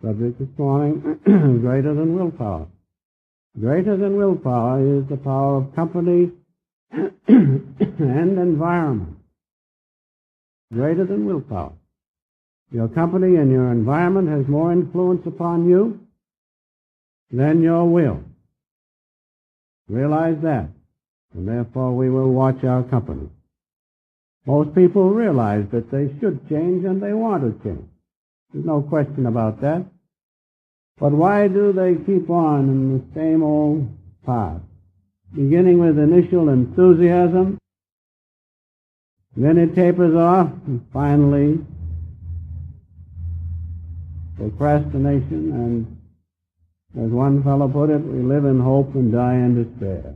Subject this morning, greater than willpower. Greater than willpower is the power of company and environment. Greater than willpower. Your company and your environment has more influence upon you than your will. Realize that, and therefore we will watch our company. Most people realize that they should change and they want to change. There's no question about that. But why do they keep on in the same old path? Beginning with initial enthusiasm, then it tapers off, and finally procrastination, and as one fellow put it, we live in hope and die in despair.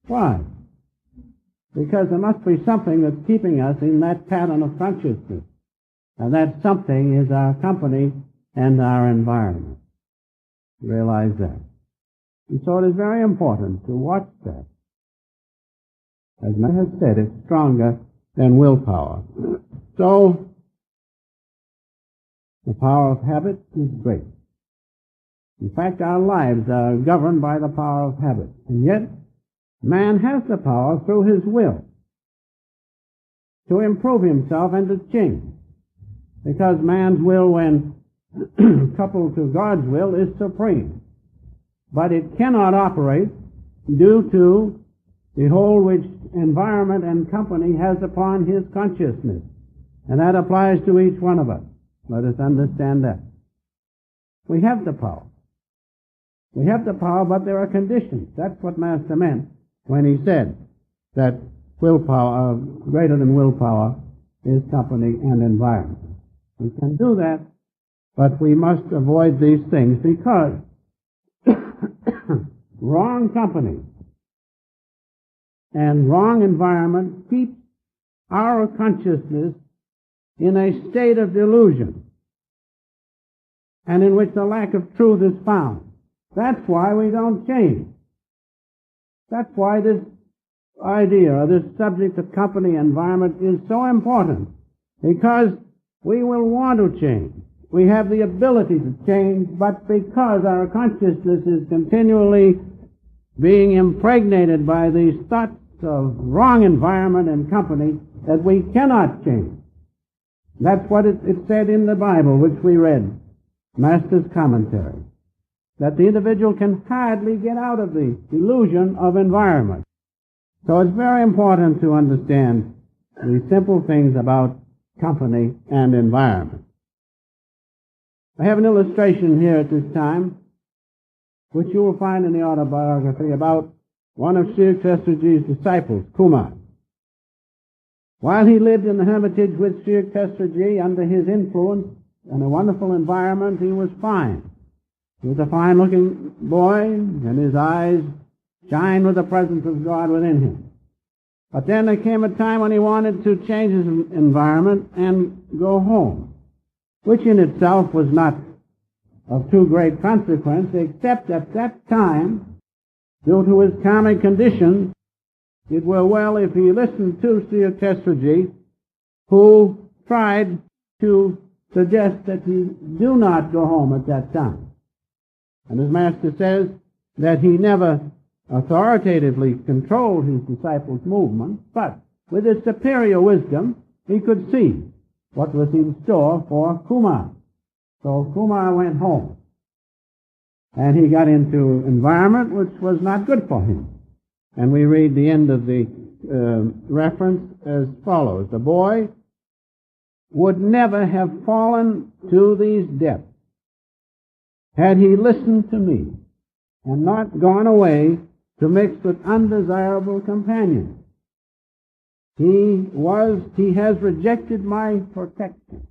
Why? Because there must be something that's keeping us in that pattern of consciousness. And that something is our company and our environment. Realize that. And so it is very important to watch that. As I have said, it's stronger than willpower. So, the power of habit is great. In fact, our lives are governed by the power of habit. And yet, man has the power through his will to improve himself and to change. Because man's will, when coupled to God's will, is supreme. But it cannot operate due to the hold which environment and company has upon his consciousness. And that applies to each one of us. Let us understand that. We have the power. We have the power, but there are conditions. That's what Master meant when he said that willpower, greater than willpower, is company and environment. We can do that, but we must avoid these things because wrong company and wrong environment keep our consciousness in a state of delusion and in which the lack of truth is found. That's why we don't change. That's why this idea or this subject of company environment is so important, because we will want to change. We have the ability to change, but because our consciousness is continually being impregnated by these thoughts of wrong environment and company, that we cannot change. That's what it said in the Bible, which we read, Master's commentary, that the individual can hardly get out of the illusion of environment. So it's very important to understand the simple things about company and environment. I have an illustration here at this time, which you will find in the autobiography, about one of Sri Yukteswarji's disciples, Kumar. While he lived in the hermitage with Sri Yukteswarji, under his influence and a wonderful environment, he was fine. He was a fine-looking boy, and his eyes shined with the presence of God within him. But then there came a time when he wanted to change his environment and go home, which in itself was not of too great consequence, except at that time, due to his karmic condition, it were well if he listened to Sri Yukteswarji, who tried to suggest that he do not go home at that time. And his Master says that he never authoritatively controlled his disciples' movement, but with his superior wisdom, he could see what was in store for Kumar. So Kumar went home, and he got into environment which was not good for him. And we read the end of the reference as follows. The boy would never have fallen to these depths had he listened to me and not gone away to mix with undesirable companions. He has rejected my protection.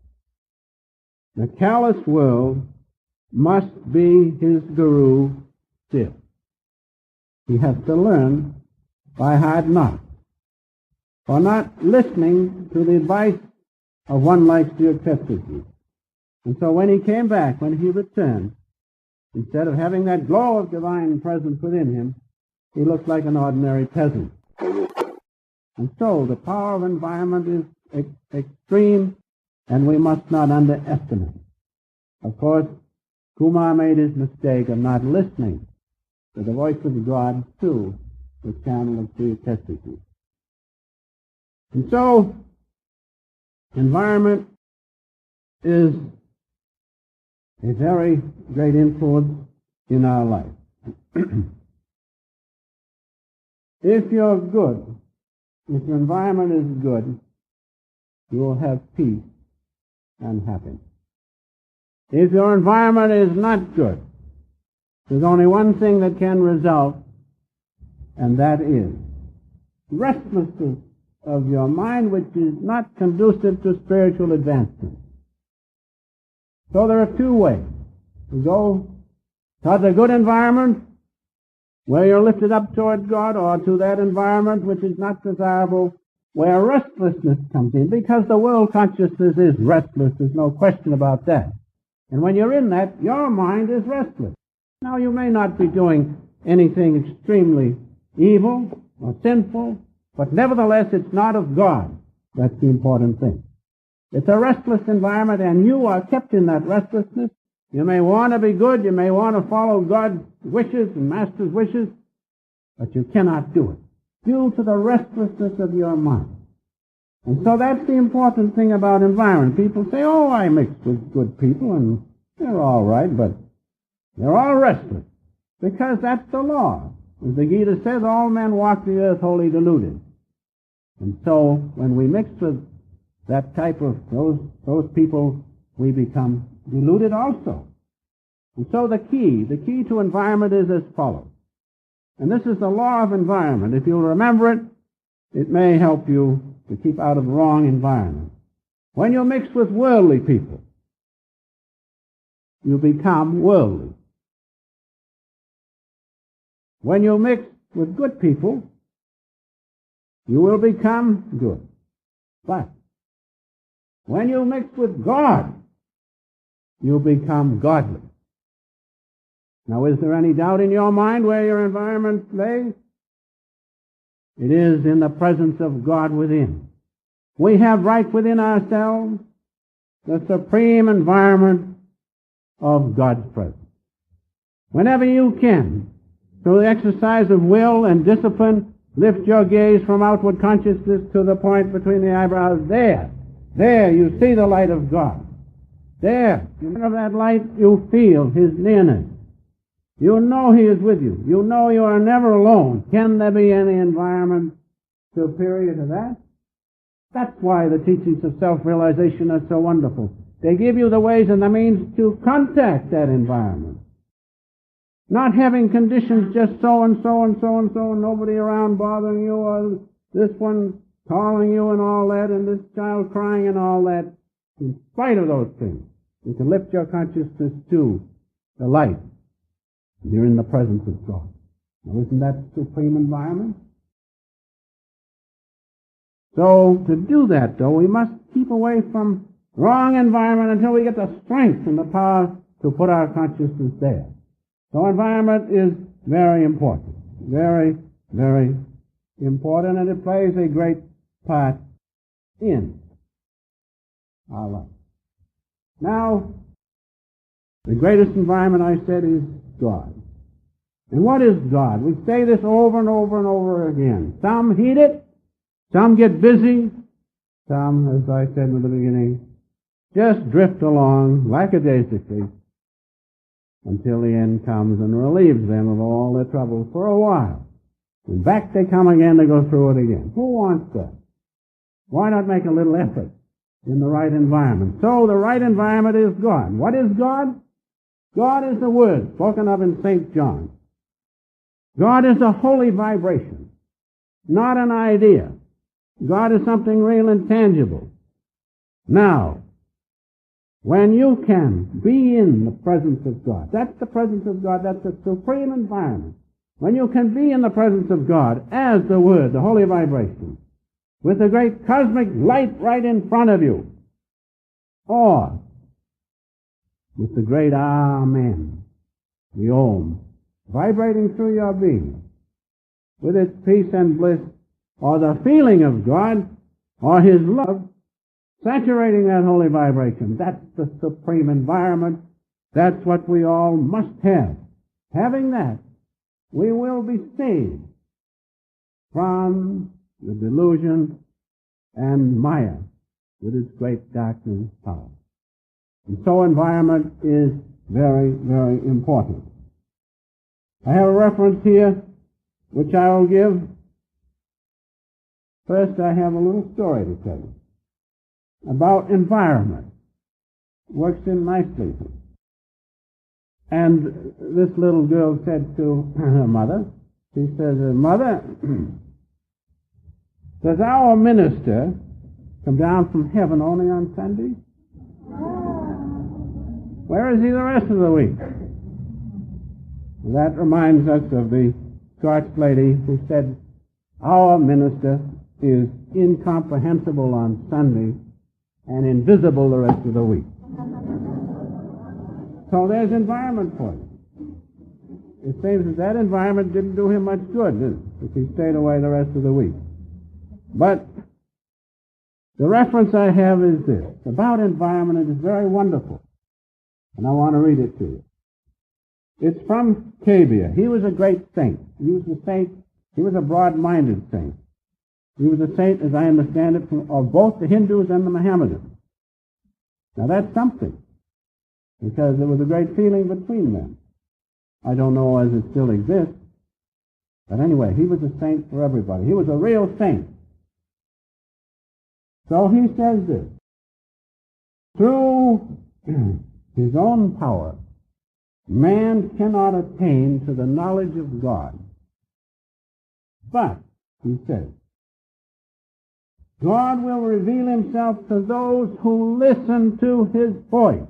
The callous world must be his guru still. He has to learn by hard knocks, for not listening to the advice of one like Sri Yukteswarji. And so when he came back, when he returned, instead of having that glow of divine presence within him, he looked like an ordinary peasant. And so the power of environment is extreme, and we must not underestimate it. Of course, Kumar made his mistake of not listening to the voice of God through the channel of theocracy. And so, environment is a very great influence in our life. If you're good, if your environment is good, you will have peace and happiness. If your environment is not good, there's only one thing that can result, and that is restlessness of your mind, which is not conducive to spiritual advancement. So there are two ways. You go towards a good environment where you're lifted up toward God, or to that environment which is not desirable, where restlessness comes in, because the world consciousness is restless. There's no question about that. And when you're in that, your mind is restless. Now, you may not be doing anything extremely evil or sinful, but nevertheless, it's not of God. That's the important thing. It's a restless environment, and you are kept in that restlessness. You may want to be good, you may want to follow God's wishes and Master's wishes, but you cannot do it due to the restlessness of your mind. And so that's the important thing about environment. People say, oh, I mixed with good people, and they're all right, but they're all restless, because that's the law. As the Gita says, all men walk the earth wholly deluded. And so when we mix with that type of those people, we become deluded also. And so the key to environment is as follows. And this is the law of environment. If you'll remember it, it may help you to keep out of the wrong environment. When you mix with worldly people, you become worldly. When you mix with good people, you will become good. But when you mix with God, you become godly. Now, is there any doubt in your mind where your environment lays? It is in the presence of God within. We have right within ourselves the supreme environment of God's presence. Whenever you can, through the exercise of will and discipline, lift your gaze from outward consciousness to the point between the eyebrows. There you see the light of God. There, in of that light, you feel His nearness. You know He is with you. You know you are never alone. Can there be any environment superior to that? That's why the teachings of self-realization are so wonderful. They give you the ways and the means to contact that environment. Not having conditions just so and so and so and so, and nobody around bothering you, or this one calling you and all that, and this child crying and all that. In spite of those things, you can lift your consciousness to the light. You're in the presence of God. Now, isn't that supreme environment? So, to do that, though, we must keep away from wrong environment until we get the strength and the power to put our consciousness there. So, environment is very important. Very, very important, and it plays a great part in our life. Now, the greatest environment, I said, is God. And what is God? We say this over and over and over again. Some heed it, some get busy, some, as I said in the beginning, just drift along lackadaisically until the end comes and relieves them of all their troubles for a while. And back they come again to go through it again. Who wants that? Why not make a little effort in the right environment? So the right environment is God. What is God? God is the Word spoken of in St. John. God is a holy vibration, not an idea. God is something real and tangible. Now, when you can be in the presence of God, that's the presence of God, that's the supreme environment. When you can be in the presence of God as the Word, the holy vibration, with the great cosmic light right in front of you, or with the great Amen, the Om, vibrating through your being, with its peace and bliss, or the feeling of God, or His love, saturating that holy vibration. That's the supreme environment That's what we all must have. Having that, we will be saved from the delusion and Maya with its great darkness power. And so environment is very, very important. I have a reference here which I will give. First, I have a little story to tell you about environment. It works in nicely. And this little girl said to her mother, she says, Mother, does our minister come down from heaven only on Sunday? Where is he the rest of the week? That reminds us of the Scotch lady who said, our minister is incomprehensible on Sunday and invisible the rest of the week. So there's environment for you. It seems that environment didn't do him much good, did it? If he stayed away the rest of the week. But the reference I have is this. About environment, it is very wonderful. And I want to read it to you. It's from Kabir. He was a great saint. He was a saint. He was a broad-minded saint. He was a saint, as I understand it, of both the Hindus and the Mohammedans. Now that's something, because there was a great feeling between them. I don't know as it still exists, but anyway, he was a saint for everybody. He was a real saint. So he says this, through his own power, man cannot attain to the knowledge of God. But, he says, God will reveal himself to those who listen to his voice.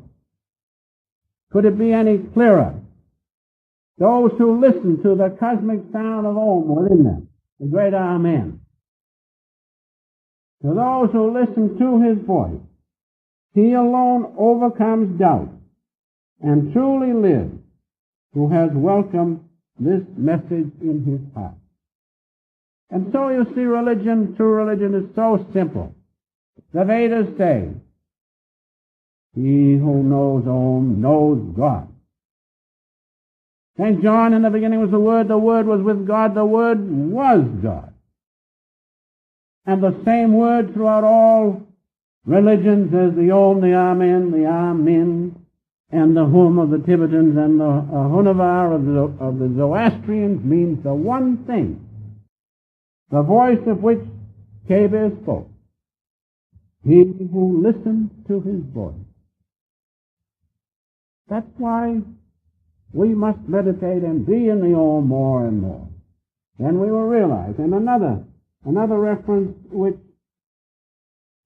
Could it be any clearer? Those who listen to the cosmic sound of Om within them, the great Amen. To those who listen to his voice, he alone overcomes doubt and truly lives, who has welcomed this message in his heart. And so you see, religion, true religion, is so simple. The Vedas say, he who knows Om knows God. St. John, in the beginning was the Word was with God, the Word was God. And the same word throughout all religions as the Om, the Amen, and the Hum of the Tibetans and the Hunavar of the Zoroastrians means the one thing, the voice of which Kabir spoke. He who listens to his voice. That's why we must meditate and be in the Om more and more. Then we will realize. And another reference which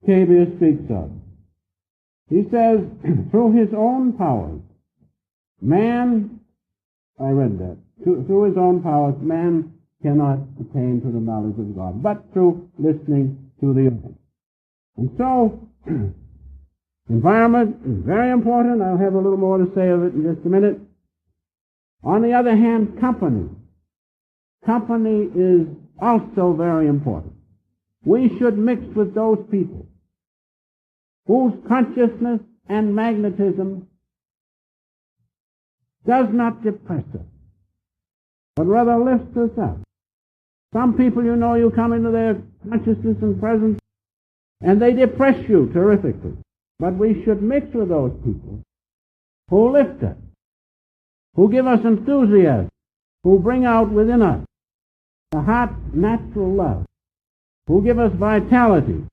Kabir speaks of. He says, through his own powers, man, I read that, through his own powers, man cannot attain to the knowledge of God, but through listening to the Om. And so, environment is very important. I'll have a little more to say of it in just a minute. On the other hand, company. Company is also very important. We should mix with those people whose consciousness and magnetism does not depress us, but rather lifts us up. Some people, you come into their consciousness and presence, and they depress you terrifically. But we should mix with those people who lift us, who give us enthusiasm, who bring out within us the hot, natural love, who give us vitality,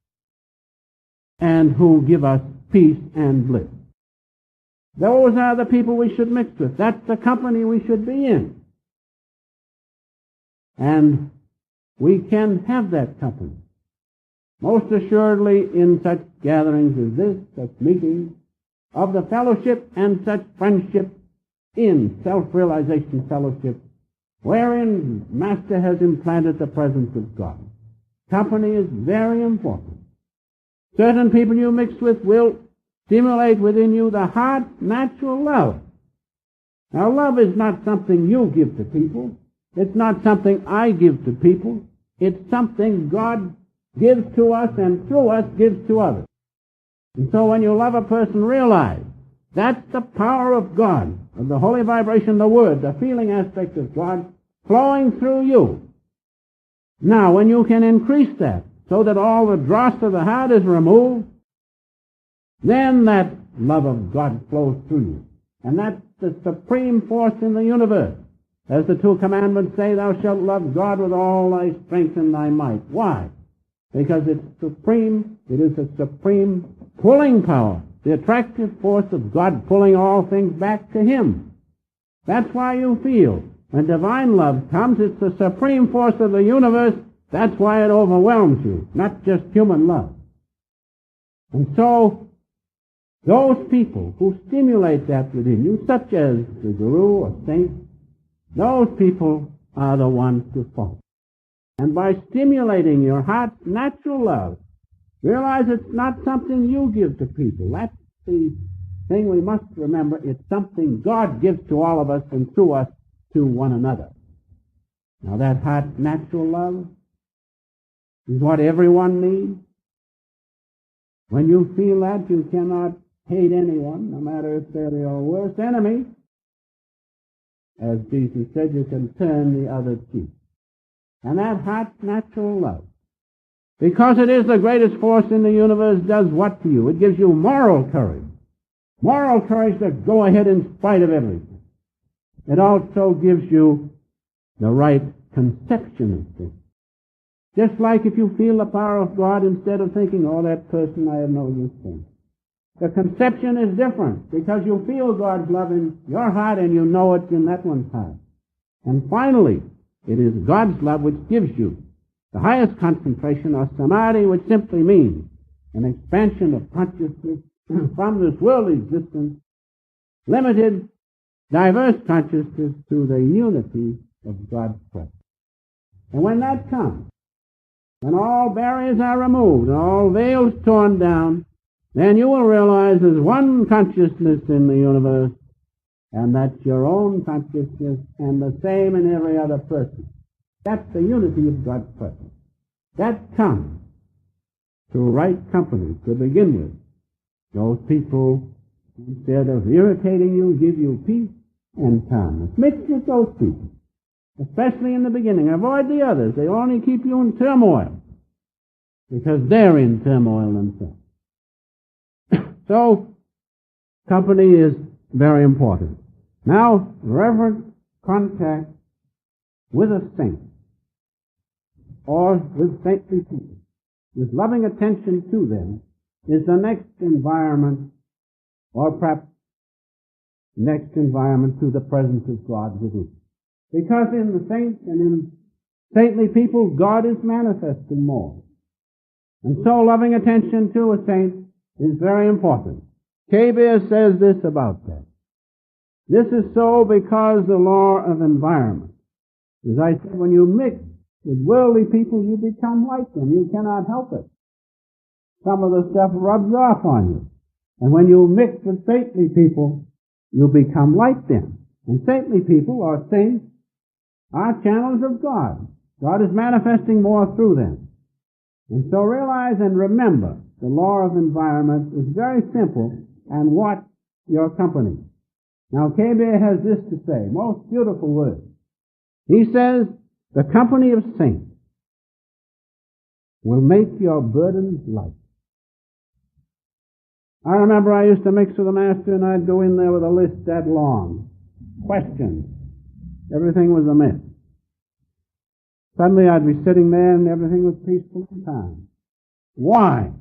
and who give us peace and bliss. Those are the people we should mix with. That's the company we should be in. And we can have that company. Most assuredly in such gatherings as this, such meetings of the fellowship and such friendship in self-realization fellowship, wherein Master has implanted the presence of God. Company is very important. Certain people you mix with will stimulate within you the heart natural love. Now, love is not something you give to people. It's not something I give to people. It's something God gives to us and through us gives to others. And so when you love a person, realize That's the power of God, of the holy vibration, the Word, the feeling aspect of God flowing through you. Now, when you can increase that so that all the dross of the heart is removed, then that love of God flows through you. And that's the supreme force in the universe. As the two commandments say, thou shalt love God with all thy strength and thy might. Why? Because it's supreme. It is a supreme pulling power, the attractive force of God pulling all things back to Him. That's why you feel when divine love comes, it's the supreme force of the universe. That's why it overwhelms you, not just human love. And so, those people who stimulate that within you, such as the Guru or saint, those people are the ones to follow. And by stimulating your heart's natural love, realize it's not something you give to people. That's the thing we must remember. It's something God gives to all of us and through us to one another. Now that heart's natural love is what everyone needs. When you feel that, you cannot hate anyone, no matter if they're your worst enemy. As Jesus said, you can turn the other cheek. And that heart's natural love, because it is the greatest force in the universe, does what to you? It gives you moral courage. Moral courage to go ahead in spite of everything. It also gives you the right conception of things. Just like if you feel the power of God, instead of thinking, oh, that person, I have no use for. The conception is different because you feel God's love in your heart and you know it in that one's heart. And finally, it is God's love which gives you the highest concentration or samadhi, which simply means an expansion of consciousness from this worldly existence, limited, diverse consciousness to the unity of God's presence. And when that comes, when all barriers are removed and all veils torn down, then you will realize there's one consciousness in the universe, and that's your own consciousness, and the same in every other person. That's the unity of God's presence. That comes through right company to begin with. Those people, instead of irritating you, give you peace and calmness. Mix with those people, especially in the beginning. Avoid the others. They only keep you in turmoil because they're in turmoil themselves. So, company is very important. Now, reverent contact with a saint or with saintly people, with loving attention to them, is the next environment, or perhaps next environment to the presence of God within. Because in the saints and in saintly people, God is manifesting more. And so loving attention to a saint is very important. Kabir says this about that. This is so because the law of environment. As I said, when you mix with worldly people, you become like them. You cannot help it. Some of the stuff rubs off on you. And when you mix with saintly people, you become like them. And saintly people, or saints, are channels of God. God is manifesting more through them. And so realize and remember the law of environment is very simple, and watch your company. Now, Kabir has this to say, most beautiful words. He says, the company of saints will make your burdens light. I remember I used to mix with the master, and I'd go in there with a list that long. Questions. Everything was amiss. Suddenly I'd be sitting there and everything was peaceful and calm. Why?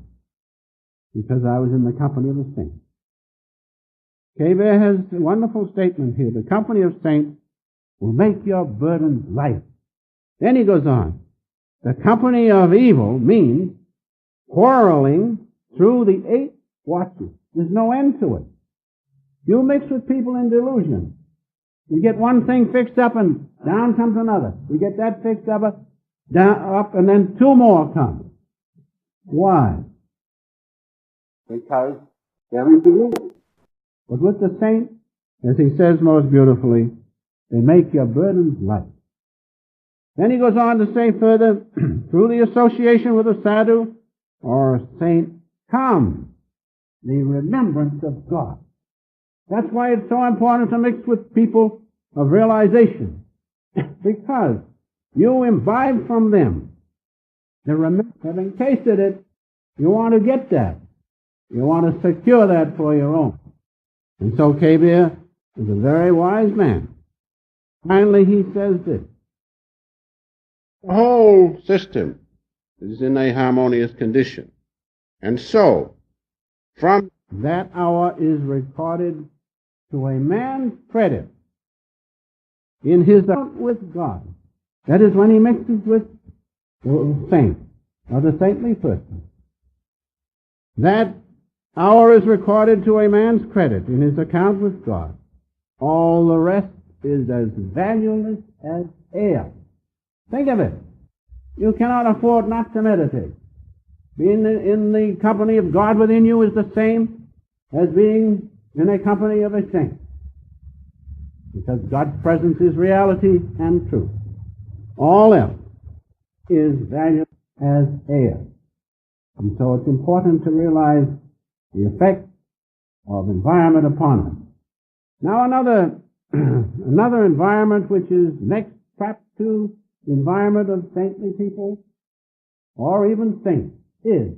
Because I was in the company of the saints. Kabir has a wonderful statement here. The company of saints will make your burdens light. Then he goes on. The company of evil means quarreling through the 8 watches. There's no end to it. You mix with people in delusion. You get one thing fixed up and down comes another. You get that fixed up, down, up, and then 2 more come. Why? Because they're in delusion. But with the saint, as he says most beautifully, they make your burdens light. Then he goes on to say further, through the association with a sadhu or a saint comes the remembrance of God. That's why it's so important to mix with people of realization, because you imbibe from them. Having tasted it, you want to get that. You want to secure that for your own. And so Kabir is a very wise man. Finally, he says this: the whole system is in a harmonious condition. And so, from that hour is recorded to a man's credit in his account with God. That is when he mixes with the saint, or the saintly person. That hour is recorded to a man's credit in his account with God. All the rest is as valueless as air. Think of it. You cannot afford not to meditate. Being in the company of God within you is the same as being in a company of a saint, because God's presence is reality and truth. All else is valueless as air. And so it's important to realize the effect of environment upon us. Now another environment which is next perhaps to the environment of saintly people, or even saints, is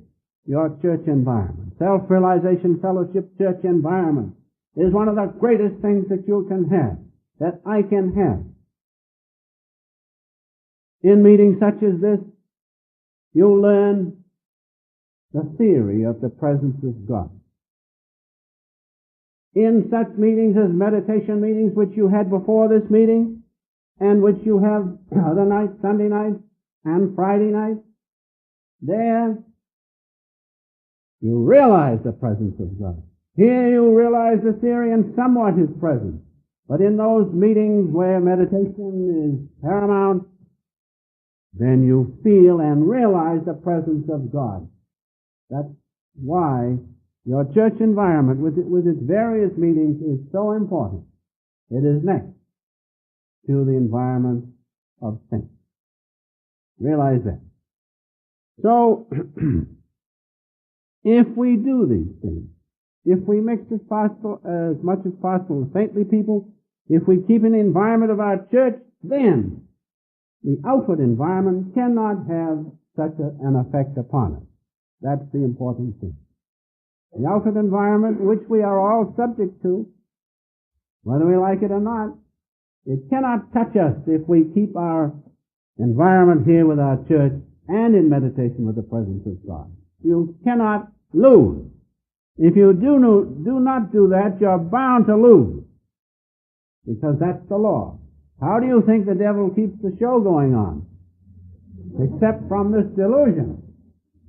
your church environment. Self-realization, fellowship, church environment is one of the greatest things that you can have, that I can have. In meetings such as this, you'll learn the theory of the presence of God. In such meetings as meditation meetings, which you had before this meeting, and which you have other nights, Sunday nights and Friday nights, there you realize the presence of God. Here you realize the theory and somewhat His presence. But in those meetings where meditation is paramount, then you feel and realize the presence of God. That's why your church environment, with its various meetings, is so important. It is next to the environment of saints. Realize that. So, if we do these things, if we mix as much as possible with saintly people, if we keep an environment of our church, then the outward environment cannot have such an effect upon us. That's the important thing. The outward environment, which we are all subject to, whether we like it or not, it cannot touch us if we keep our environment here with our church and in meditation with the presence of God. You cannot lose. If you do not do that, you're bound to lose, because that's the law. How do you think the devil keeps the show going on? Except from this delusion.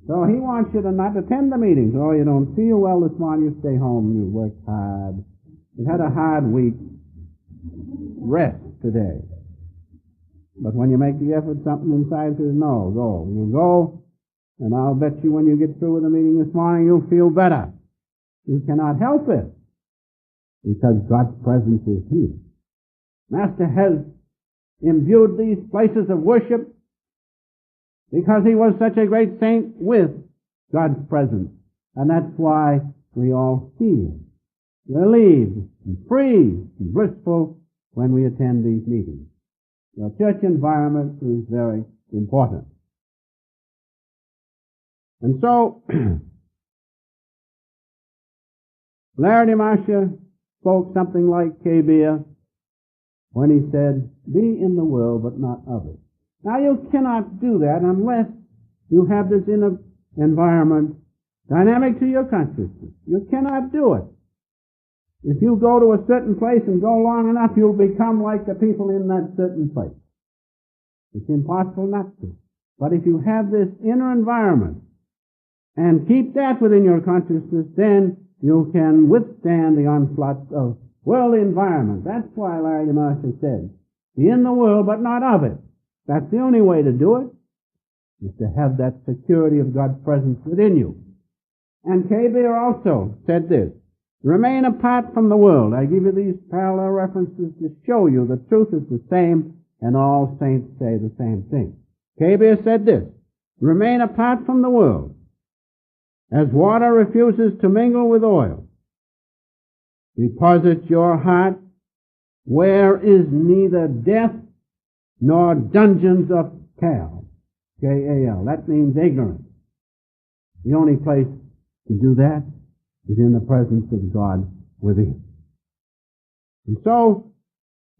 So he wants you to not attend the meetings. Oh, you don't feel well this morning, you stay home, you worked hard. You had a hard week. Rest today. But when you make the effort, something inside says, no, go. You go, and I'll bet you when you get through with the meeting this morning, you'll feel better. You cannot help it, because God's presence is here. Master has imbued these places of worship because he was such a great saint with God's presence. And that's why we all feel relieved and free and blissful when we attend these meetings. Your church environment is very important. And so, Larry Marshall spoke something like Kabir when he said, be in the world but not of it. Now you cannot do that unless you have this inner environment dynamic to your consciousness. You cannot do it. If you go to a certain place and go long enough, you'll become like the people in that certain place. It's impossible not to. But if you have this inner environment and keep that within your consciousness, then you can withstand the onslaught of worldly environment. That's why Larry Marshall said, be in the world but not of it. That's the only way to do it, is to have that security of God's presence within you. And Kabir also said this, remain apart from the world. I give you these parallel references to show you the truth is the same, and all saints say the same thing. Kabir said this, remain apart from the world, as water refuses to mingle with oil, Deposit your heart where is neither death nor dungeons of Kal. K-A-L. That means ignorance. The only place to do that is in the presence of God within. And so,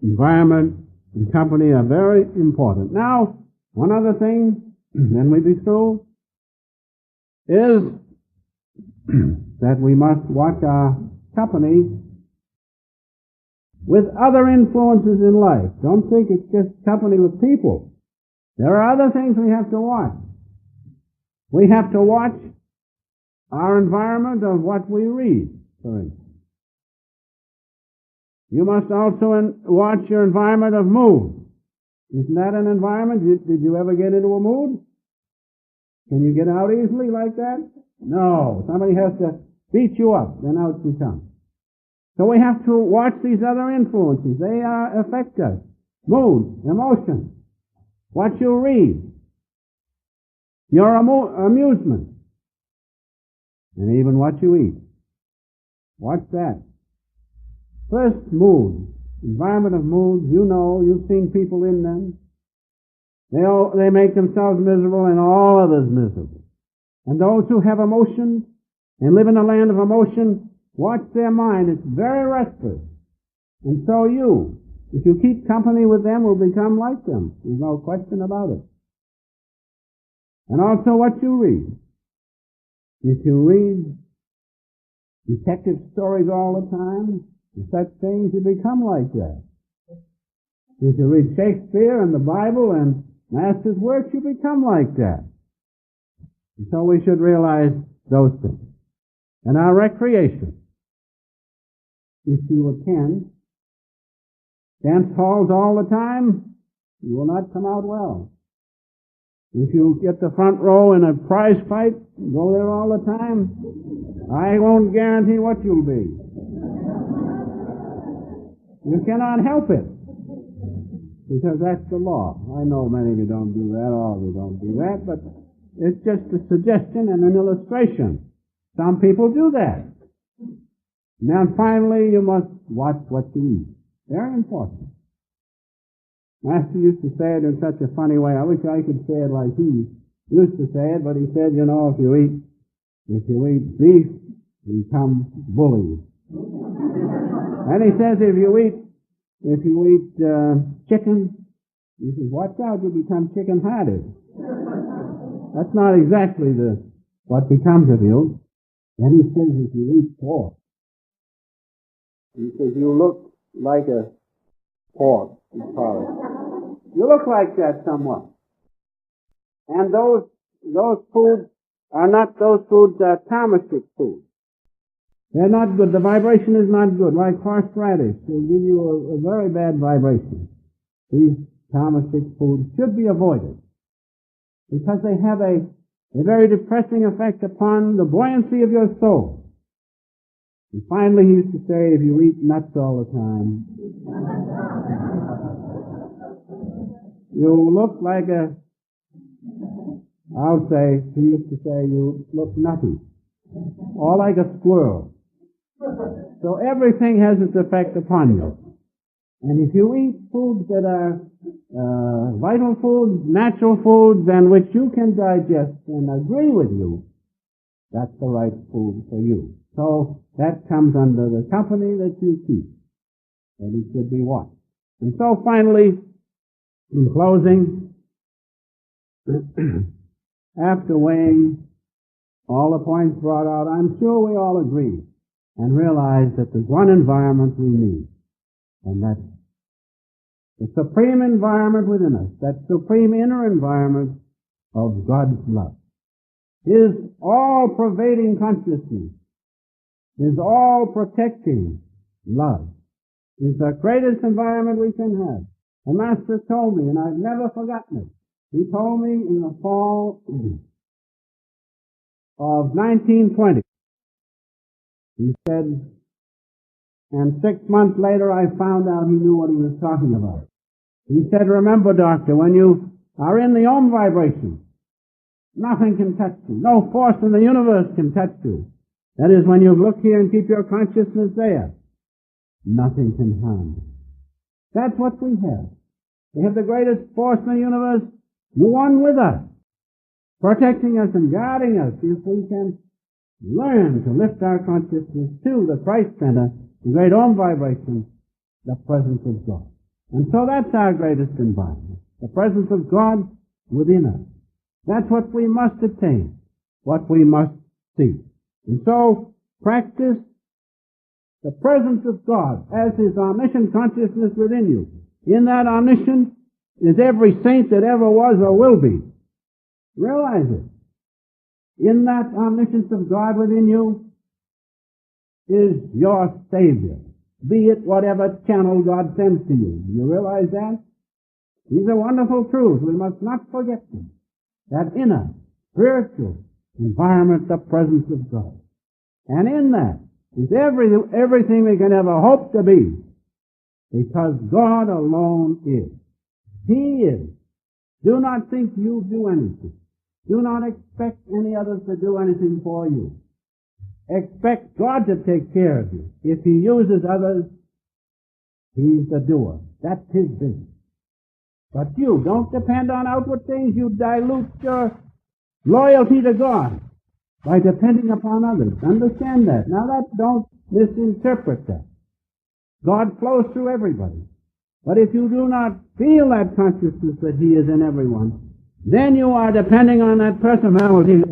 environment and company are very important. Now, one other thing, then we'll be through, is that we must watch our company with other influences in life. Don't think it's just company with people. There are other things we have to watch. We have to watch our environment of what we read, for instance. You must also watch your environment of mood. Isn't that an environment? Did you ever get into a mood? Can you get out easily like that? No. Somebody has to beat you up, then out you come. So we have to watch these other influences. They affect us. Mood, emotion, what you read, your amusement, and even what you eat. Watch that. First, mood. Environment of mood. You know, you've seen people in them. They make themselves miserable and all others miserable. And those who have emotion and live in a land of emotion, watch their mind. It's very restless. And so if you keep company with them, will become like them. There's no question about it. And also what you read. If you read detective stories all the time, such things, you become like that. If you read Shakespeare and the Bible and Master's works, you become like that. And so we should realize those things. And our recreation. If you attend dance halls all the time, you will not come out well. If you get the front row in a prize fight, go there all the time, I won't guarantee what you'll be. You cannot help it, because that's the law. I know many of you don't do that, all of you don't do that, but it's just a suggestion and an illustration. Some people do that. And then finally, you must watch what you eat. Very important. Master used to say it in such a funny way. I wish I could say it like he used to say it, but he said, you know, if you eat beef, you become bully. And he says if you eat chicken, he says, watch out, you become chicken-hearted. That's not exactly what becomes of you. And he says if you eat pork, he says you look like a pork. You look like that somewhat. And those foods are not those foods that are tamasic foods. They're not good. The vibration is not good. Like horseradish will give you a very bad vibration. These tamasic foods should be avoided because they have a very depressing effect upon the buoyancy of your soul. And finally, he used to say, if you eat nuts all the time, you look like he used to say, you look nutty, or like a squirrel. So everything has its effect upon you. And if you eat foods that are vital foods, natural foods, and which you can digest and agree with you, that's the right food for you. So that comes under the company that you keep. And it should be watched. And so finally, in closing, after weighing all the points brought out, I'm sure we all agree and realize that there's one environment we need, and that's the supreme environment within us, that supreme inner environment of God's love. His all-pervading consciousness, His all-protecting love is the greatest environment we can have. The Master told me, and I've never forgotten it. He told me in the fall of 1920. He said, and 6 months later I found out he knew what he was talking about. He said, remember, Doctor, when you are in the Om vibration, nothing can touch you. No force in the universe can touch you. That is, when you look here and keep your consciousness there. nothing can harm us. That's what we have. We have the greatest force in the universe, one with us, protecting us and guarding us if we can learn to lift our consciousness to the Christ center, the great Om vibration, the presence of God. And so that's our greatest embodiment, the presence of God within us. That's what we must attain, what we must see. And so, practice the presence of God as His omniscient consciousness within you. In that omniscience is every saint that ever was or will be. Realize it. In that omniscience of God within you is your Savior, be it whatever channel God sends to you. You realize that? These are wonderful truths. We must not forget them. That inner, spiritual environment, the presence of God. And in that is everything we can ever hope to be, because God alone is. He is. Do not think you do anything. Do not expect any others to do anything for you. Expect God to take care of you. If He uses others, He's the doer. That's His business. But you don't depend on outward things. You dilute your loyalty to God by depending upon others. Understand that. Now don't misinterpret that. God flows through everybody. But if you do not feel that consciousness that He is in everyone, then you are depending on that personality